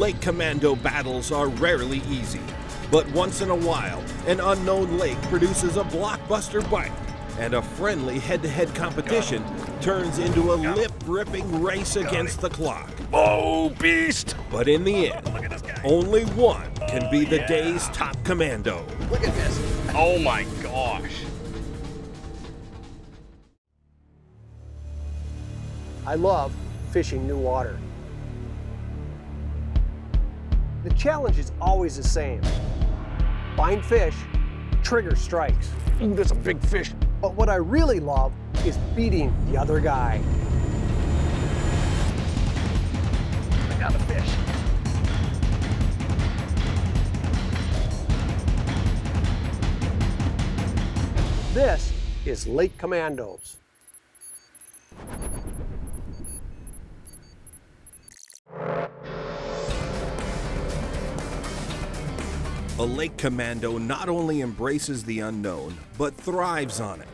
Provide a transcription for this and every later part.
Lake Commando battles are rarely easy, but once in a while, an unknown lake produces a blockbuster bite, and a friendly head-to-head competition turns into a lip-ripping race against the clock. Oh, beast! But in the end, only one can be the day's top commando. Look at this. Oh my gosh. I love fishing new water. The challenge is always the same. Find fish, trigger strikes. Ooh, that's a big fish. But what I really love is beating the other guy. I got a fish. This is Lake Commandos. A lake commando not only embraces the unknown, but thrives on it.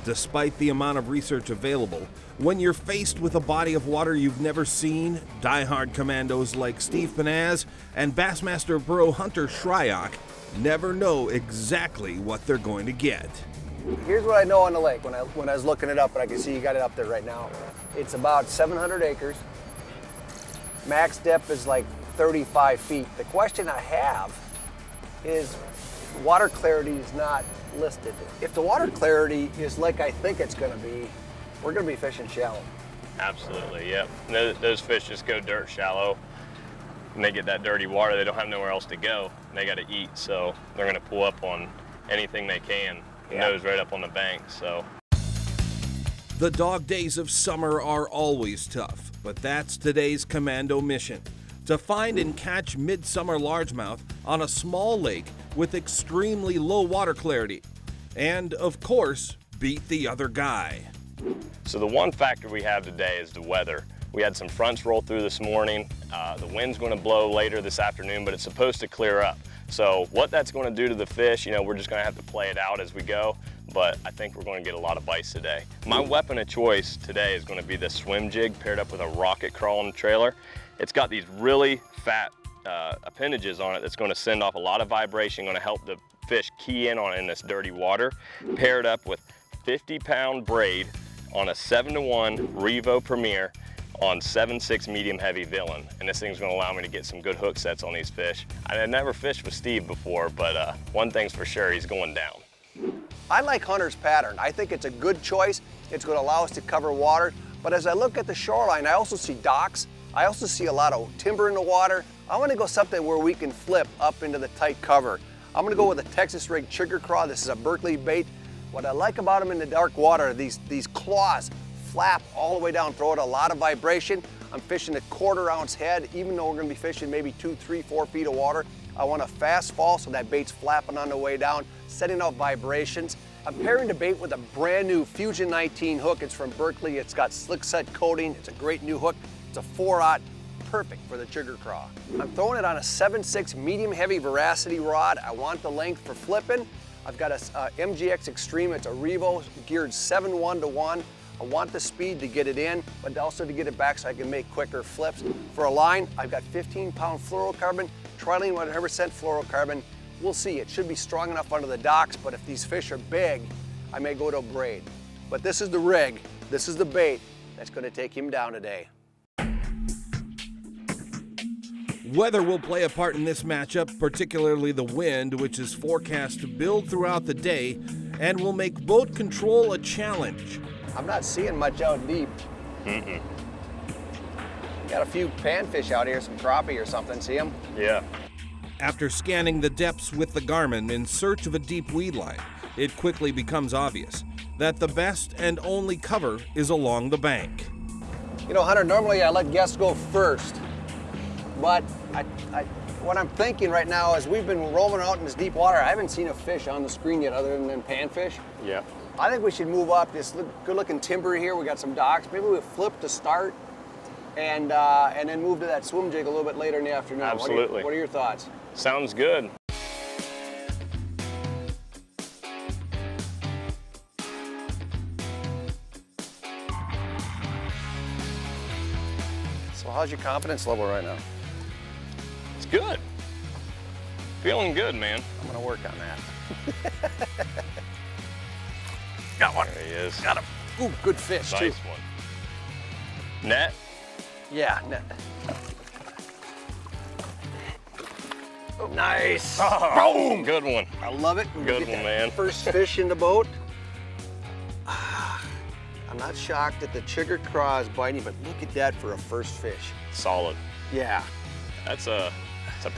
Despite the amount of research available, when you're faced with a body of water you've never seen, diehard commandos like Steve Pennaz and Bassmaster Pro Hunter Shyrock never know exactly what they're going to get. Here's what I know on the lake when I was looking it up, and I can see you got it up there right now. It's about 700 acres. Max depth is like 35 feet. The question I have is water clarity is not listed. If the water clarity is like I think it's going to be, we're going to be fishing shallow. Absolutely, yep. Those fish just go dirt shallow. When they get that dirty water, they don't have nowhere else to go. They got to eat, so they're going to pull up on anything they can. Nose right up on the bank, so. The dog days of summer are always tough, but that's today's commando mission: to find and catch midsummer largemouth on a small lake with extremely low water clarity. And, of course, beat the other guy. So the one factor we have today is the weather. We had some fronts roll through this morning. The wind's going to blow later this afternoon, but it's supposed to clear up. So what that's going to do to the fish, we're just going to have to play it out as we go, but I think we're going to get a lot of bites today. My weapon of choice today is going to be the swim jig paired up with a rocket crawling trailer. It's got these really fat appendages on it that's going to send off a lot of vibration, going to help the fish key in on it in this dirty water, paired up with 50-pound braid on a 7-to-1 Revo Premier on 7.6 medium heavy villain. And this thing's going to allow me to get some good hook sets on these fish. I had never fished with Steve before, but one thing's for sure, he's going down. I like Hunter's pattern. I think it's a good choice. It's going to allow us to cover water. But as I look at the shoreline, I also see docks. I also see a lot of timber in the water. I want to go something where we can flip up into the tight cover. I'm going to go with a Texas rig trigger craw. This is a Berkeley bait. What I like about them in the dark water, these claws flap all the way down, throw out a lot of vibration. I'm fishing a 1/4 ounce head, even though we're going to be fishing maybe 2, 3, 4 feet of water. I want a fast fall so that bait's flapping on the way down, setting off vibrations. I'm pairing the bait with a brand new Fusion 19 hook. It's from Berkeley. It's got slick set coating. It's a great new hook. It's a 4/0, perfect for the trigger craw. I'm throwing it on a 7.6 medium heavy Veracity rod. I want the length for flipping. I've got a MGX Extreme. It's a Revo geared 7:1-to-1. I want the speed to get it in, but also to get it back so I can make quicker flips. For a line, I've got 15-pound fluorocarbon, trilene 100% fluorocarbon. We'll see, it should be strong enough under the docks, but if these fish are big, I may go to a braid. But this is the rig, this is the bait that's gonna take him down today. Weather will play a part in this matchup, particularly the wind, which is forecast to build throughout the day and will make boat control a challenge. I'm not seeing much out deep. Got a few panfish out here, some crappie or something, see them? Yeah. After scanning the depths with the Garmin in search of a deep weed line, it quickly becomes obvious that the best and only cover is along the bank. Hunter, normally I let guests go first, but what I'm thinking right now is we've been roaming out in this deep water. I haven't seen a fish on the screen yet other than panfish. Yeah. I think we should move up. This good looking timber here. We got some docks. Maybe we'll flip to start and then move to that swim jig a little bit later in the afternoon. Absolutely. What are your thoughts? Sounds good. So how's your confidence level right now? It's good. Feeling good, man. I'm gonna work on that. Got one. There he is. Got him. Ooh, good fish, nice too. One. Net? Yeah, net. Oh, nice. Oh, boom. Good one. I love it. Good one, man. First fish in the boat. I'm not shocked that the chigger craw is biting, but look at that for a first fish. Solid. Yeah. That's a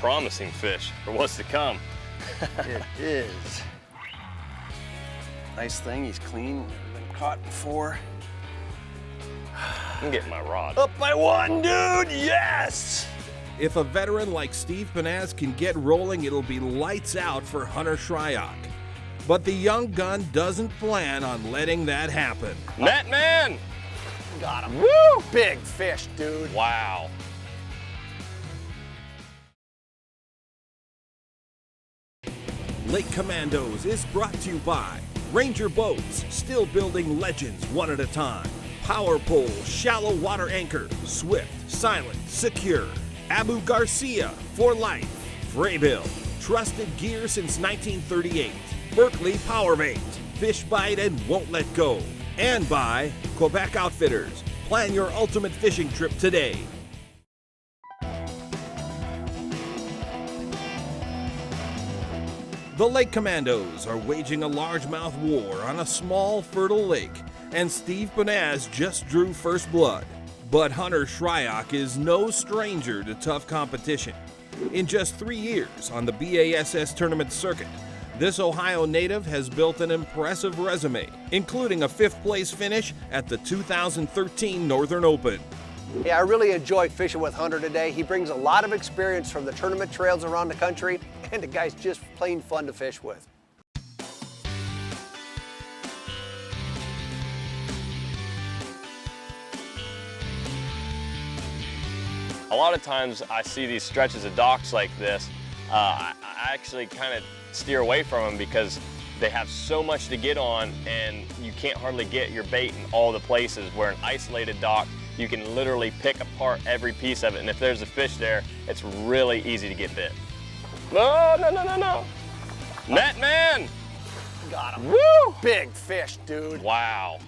promising fish for what's to come. It is. Nice thing, he's clean. Never been caught before. I'm getting my rod. Up by one, dude, yes! If a veteran like Steve Pennaz can get rolling, it'll be lights out for Hunter Shyrock. But the young gun doesn't plan on letting that happen. Net man! Got him. Woo! Big fish, dude. Wow. Lake Commandos is brought to you by Ranger Boats, still building legends one at a time. Power Pole, shallow water anchor, swift, silent, secure. Abu Garcia, for life. Fraybill, trusted gear since 1938. Berkeley Power Bait, fish bite and won't let go. And by Quebec Outfitters, plan your ultimate fishing trip today. The Lake Commandos are waging a largemouth war on a small, fertile lake, and Steve Pennaz just drew first blood. But Hunter Shyrock is no stranger to tough competition. In just 3 years on the BASS tournament circuit, this Ohio native has built an impressive resume, including a 5th place finish at the 2013 Northern Open. Yeah, I really enjoyed fishing with Hunter today. He brings a lot of experience from the tournament trails around the country, and the guy's just plain fun to fish with. A lot of times I see these stretches of docks like this, I actually kind of steer away from them because they have so much to get on and you can't hardly get your bait in all the places, where an isolated dock, you can literally pick apart every piece of it, and if there's a fish there, it's really easy to get bit. No, no, no, no, no. Net man! Got him. Woo! Big fish, dude. Wow.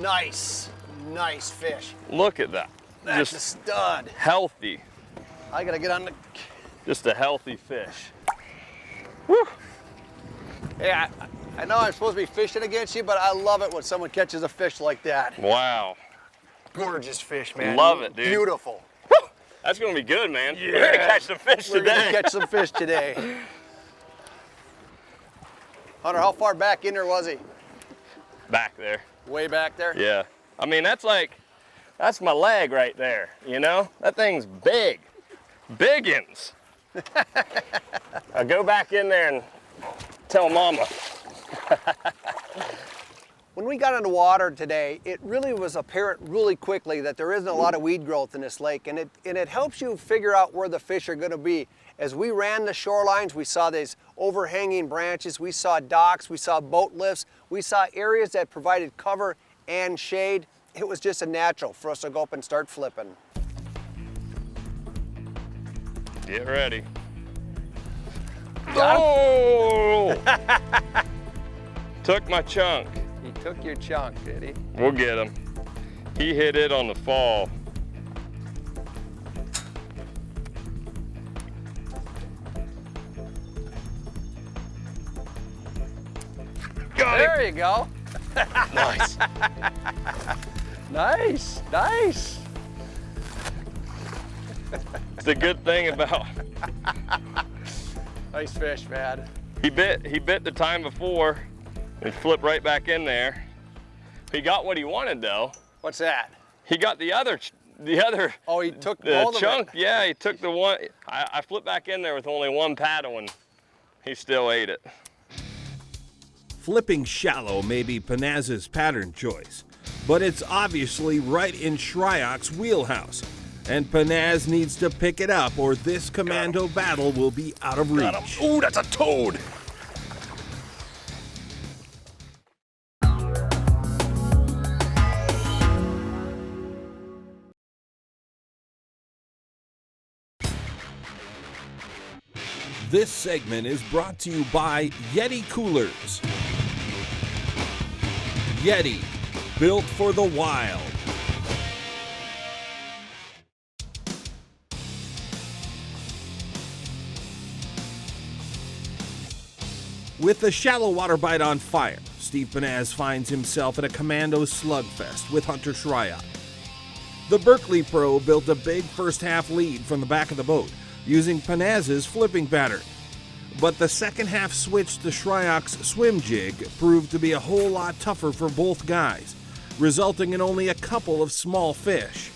Nice, nice fish. Look at that. That's Just a stud. healthy. I gotta get on the... Just a healthy fish. Woo! Yeah, I know I'm supposed to be fishing against you, but I love it when someone catches a fish like that. Wow. Gorgeous fish, man. Love it, dude. Beautiful. Woo! That's gonna be good, man. Yeah. We're gonna catch some fish We're today. gonna catch some fish today. Hunter, how far back in there was he? Back there. Way back there? Yeah. I mean, that's my leg right there, you know? That thing's big. Biggins. I'll go back in there and tell Mama. When we got in the water today, it really was apparent really quickly that there isn't a lot of weed growth in this lake, and it helps you figure out where the fish are gonna be. As we ran the shorelines, we saw these overhanging branches, we saw docks, we saw boat lifts, we saw areas that provided cover and shade. It was just a natural for us to go up and start flipping. Get ready. Got him? Oh! Took my chunk. He took your chunk, did he? We'll get him. He hit it on the fall. Got him. There you go. Nice. Nice, nice. It's a good thing about Nice fish, man. he bit the time before and flipped right back in there. He got what he wanted though. What's that? He got the other Oh, he took the all of chunk. it. Yeah, he took the one. I flipped back in there with only one paddle and he still ate it. Flipping shallow may be Pennaz's pattern choice, but it's obviously right in Shyrock's wheelhouse, and Pennaz needs to pick it up or this commando battle will be out of reach. Ooh, that's a toad. This segment is brought to you by Yeti Coolers. Yeti, built for the wild. With the shallow water bite on fire, Steve Pennaz finds himself at a Commandos slugfest with Hunter Shyrock. The Berkeley pro built a big first-half lead from the back of the boat using Pennaz's flipping pattern. But the second-half switch to Shyrock's swim jig proved to be a whole lot tougher for both guys, resulting in only a couple of small fish.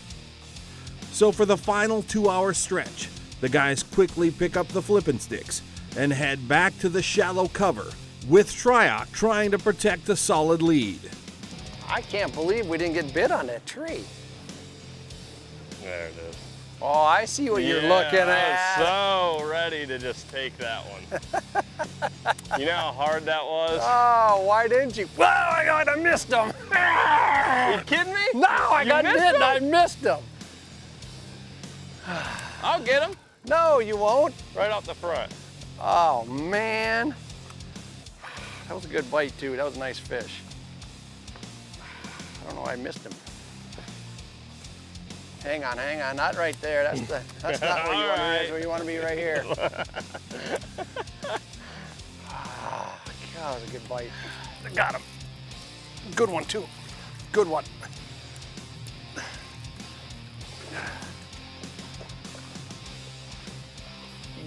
So for the final 2-hour stretch, the guys quickly pick up the flipping sticks and head back to the shallow cover, with Shyrock trying to protect a solid lead. I can't believe we didn't get bit on that tree. There it is. Oh, I see what you're looking at. I was so ready to just take that one. You know how hard that was? Oh, why didn't you? Oh my God, I missed him. Are you kidding me? No, I got bit and I missed him. I'll get him. No, you won't. Right off the front. Oh, man. That was a good bite, too. That was a nice fish. I don't know why I missed him. Hang on, not right there. That's not where you want to be. That's where you want to be, right here. Oh, God, that was a good bite. I got him. Good one, too. Good one.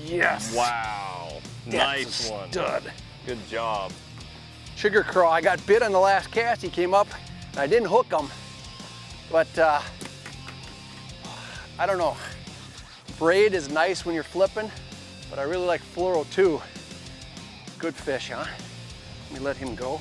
Yes. Wow. Nice one. Stud. Good job. Sugar craw. I got bit on the last cast. He came up, and I didn't hook him. But I don't know. Braid is nice when you're flipping, but I really like fluoro too. Good fish, huh? Let me let him go.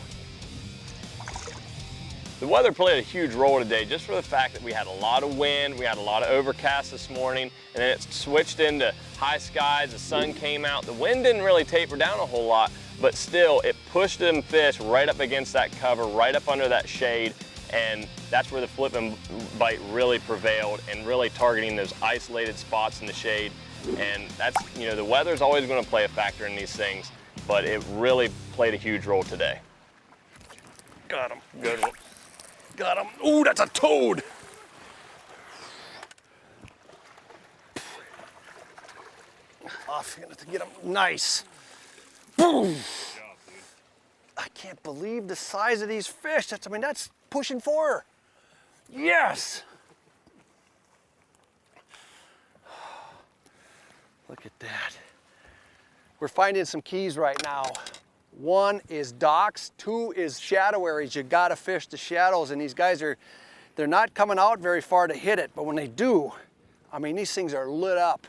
The weather played a huge role today, just for the fact that we had a lot of wind, we had a lot of overcast this morning, and then it switched into high skies, the sun came out. The wind didn't really taper down a whole lot, but still, it pushed them fish right up against that cover, right up under that shade, and that's where the flipping bite really prevailed and really targeting those isolated spots in the shade. And that's, you know, the weather's always going to play a factor in these things, but it really played a huge role today. Got him. Good one. Got him. Ooh, that's a toad. Off, you're gonna have to get him. Nice. Boom. I can't believe the size of these fish. That's pushing 4. Yes. Look at that. We're finding some keys right now. 1 is docks, 2 is shadow areas. You gotta fish the shadows, and these guys they're not coming out very far to hit it, but when they do, I mean, these things are lit up.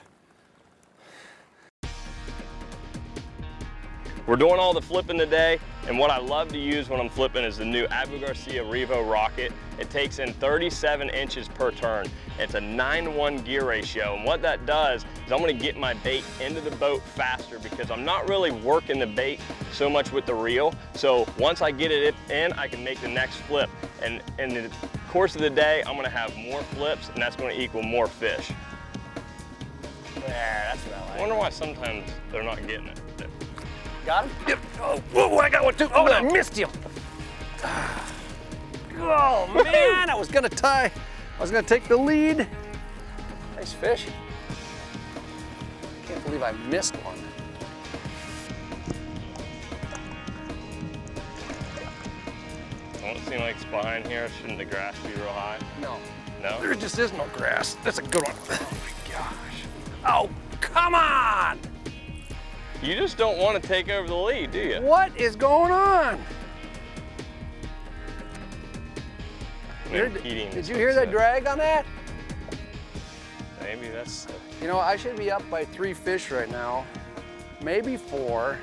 We're doing all the flipping today, and what I love to use when I'm flipping is the new Abu Garcia Revo rocket. It takes in 37 inches per turn. It's a 9-to-1 gear ratio, and what that does is I'm gonna get my bait into the boat faster because I'm not really working the bait so much with the reel. So once I get it in, I can make the next flip. And in the course of the day, I'm gonna have more flips, and that's gonna equal more fish. There, that's what I like. I wonder why sometimes they're not getting it. Got him? Yep. Oh, whoa, I got one too. Oh, I missed him. Oh man, I was gonna take the lead. Nice fish. Can't believe I missed one. Don't seem like it's behind here. Shouldn't the grass be real high? No. No? There just is no grass. That's a good one. Oh my gosh. Oh, come on! You just don't want to take over the lead, do you? What is going on? Did you hear that drag on that? Maybe that's... You know, I should be up by 3 fish right now, maybe 4,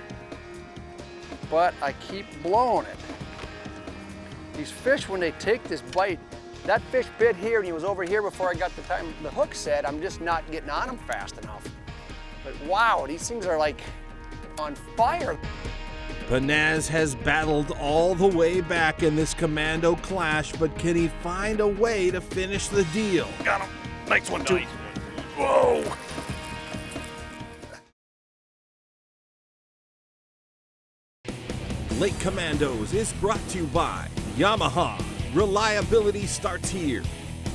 but I keep blowing it. These fish, when they take this bite, that fish bit here and he was over here before I got the hook set. I'm just not getting on him fast enough. But wow, these things are like on fire. Pennaz has battled all the way back in this commando clash, but can he find a way to finish the deal? Got him. Nice one too. Nice one. Whoa. Lake Commandos is brought to you by Yamaha. Reliability starts here.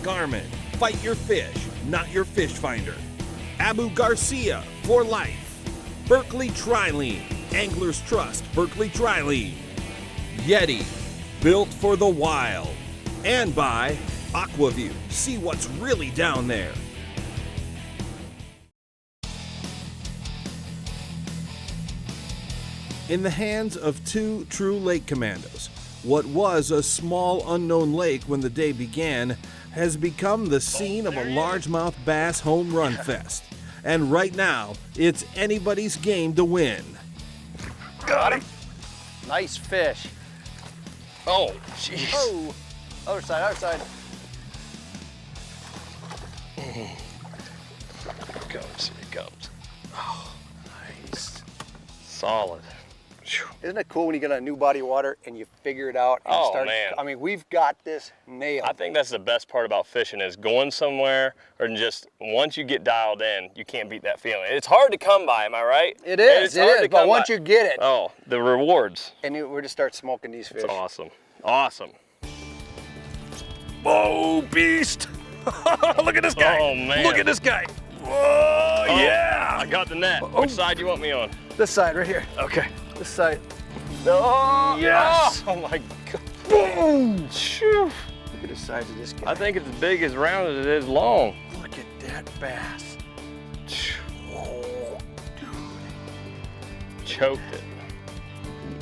Garmin. Fight your fish, not your fish finder. Abu Garcia for life. Berkeley Trilene. Anglers trust Berkeley Trilene. Yeti. Built for the wild. And by Aquaview. See what's really down there. In the hands of two true lake commandos, what was a small unknown lake when the day began has become the scene of a largemouth bass home run fest. And right now, it's anybody's game to win. Got him. Nice fish. Oh, jeez. Oh, other side, other side. Here it comes, here it comes. Oh, nice. Solid. Isn't it cool when you get on a new body of water and you figure it out? And Oh, you start, man. I mean, we've got this nailed. I think that's the best part about fishing is going somewhere or just once you get dialed in, you can't beat that feeling. It's hard to come by, am I right? It is, but once you get it. Oh, the rewards. And we're just start smoking these fish. It's awesome. Awesome. Whoa, beast. Look at this guy. Oh, man. Look at this guy. Whoa, yeah. I got the net. Oh. Which side do you want me on? This side right here. Okay. This side. Oh, Yes. Oh, my God. Boom. Phew. Look at the size of this guy. I think it's as big as round as it is long. Look at that bass. Oh, dude. Choked it.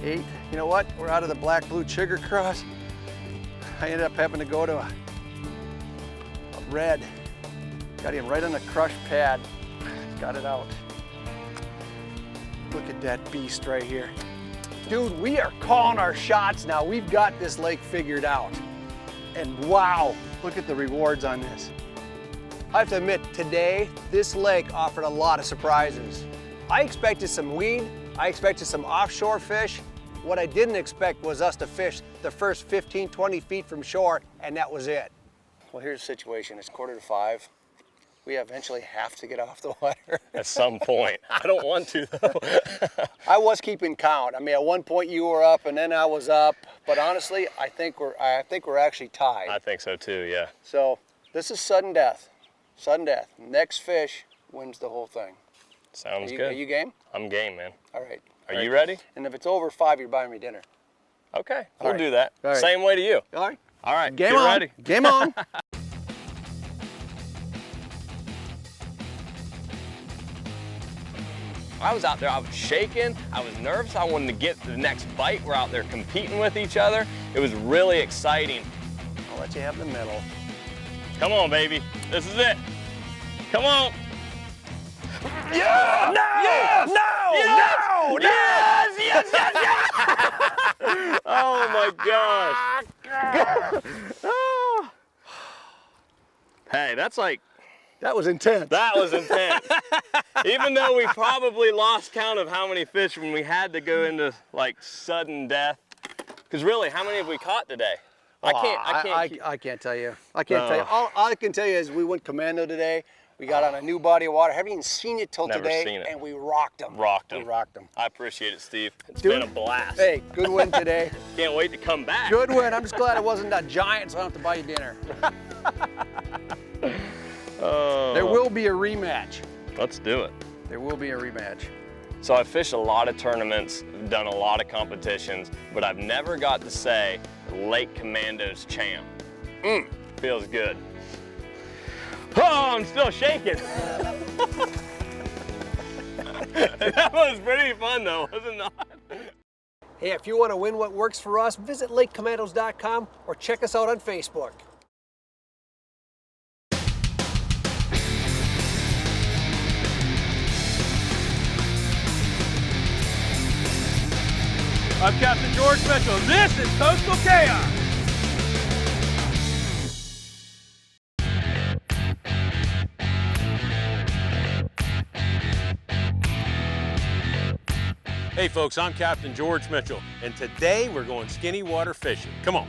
Eight. You know what? We're out of the black blue chigger cross. I ended up having to go to a red. Got him right on the crush pad. Got it out. Look at that beast right here. Dude, we are calling our shots now. We've got this lake figured out. And wow, look at the rewards on this. I have to admit, today, this lake offered a lot of surprises. I expected some weed, I expected some offshore fish. What I didn't expect was us to fish the first 15, 20 feet from shore, and that was it. Well, here's the situation. It's 4:45. We eventually have to get off the water. At some point. I don't want to, though. I was keeping count. I mean, at one point you were up and then I was up, but honestly, I think we're actually tied. I think so too, yeah. So this is sudden death. Sudden death. Next fish wins the whole thing. Sounds Are good. you game? I'm game, man. All right. Are you ready? And if it's over 5, you're buying me dinner. Okay, All we'll right. do that. All right. Same way to you. All right. All right, Game get on. ready. Game on. I was out there, I was shaking, I was nervous, I wanted to get to the next bite. We're out there competing with each other. It was really exciting. I'll let you have the middle. Come on, baby. This is it. Come on. Yeah! No! Yes! No! Yes! No! Yes! Yes! Yes! Yes! Oh my gosh. Hey, that's like, That was intense. that was intense. Even though we probably lost count of how many fish when we had to go into like sudden death. Because really, how many have we caught today? I can't tell you. I can't tell you. All I can tell you is we went commando today. We got on a new body of water. Haven't even seen it till Never today, seen it. and we rocked them. Rocked them. We rocked them. I appreciate it, Steve. It's Dude, been a blast. Hey, good win today. Can't wait to come back. Good win. I'm just glad it wasn't that giant, so I don't have to buy you dinner. There will be a rematch. Let's do it. There will be a rematch. So I've fished a lot of tournaments, done a lot of competitions, but I've never got to say Lake Commandos champ. Feels good. Oh, I'm still shaking. That was pretty fun though, wasn't it? Hey, if you want to win what works for us, visit lakecommandos.com or check us out on Facebook. I'm Captain George Mitchell. This is Coastal Chaos. Hey folks, I'm Captain George Mitchell, and today we're going skinny water fishing. Come on.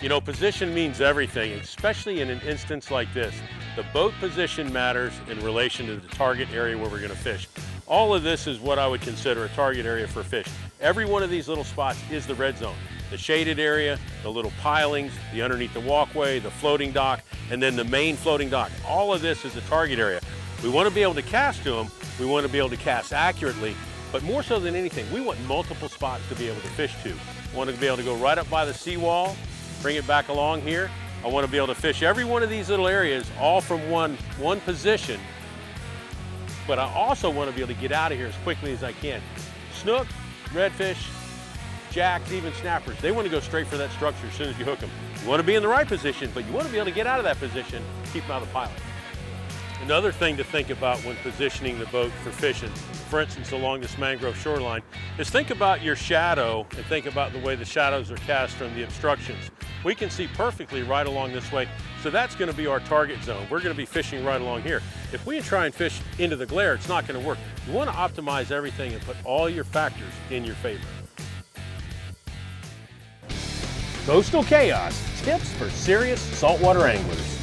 You know, position means everything, especially in an instance like this. The boat position matters in relation to the target area where we're going to fish. All of this is what I would consider a target area for fish. Every one of these little spots is the red zone. The shaded area, the little pilings, the underneath the walkway, the floating dock, and then the main floating dock. All of this is a target area. We want to be able to cast to them. We want to be able to cast accurately, but more so than anything, we want multiple spots to be able to fish to. I want to be able to go right up by the seawall, bring it back along here. I want to be able to fish every one of these little areas, all from one position, but I also want to be able to get out of here as quickly as I can. Snook, redfish, jacks, even snappers, they want to go straight for that structure as soon as you hook them. You want to be in the right position, but you want to be able to get out of that position, keep them out of the pilot. Another thing to think about when positioning the boat for fishing, for instance along this mangrove shoreline, is think about your shadow and think about the way the shadows are cast from the obstructions. We can see perfectly right along this way, so that's going to be our target zone. We're going to be fishing right along here. If we try and fish into the glare, it's not going to work. You want to optimize everything and put all your factors in your favor. Coastal Chaos, tips for serious saltwater anglers.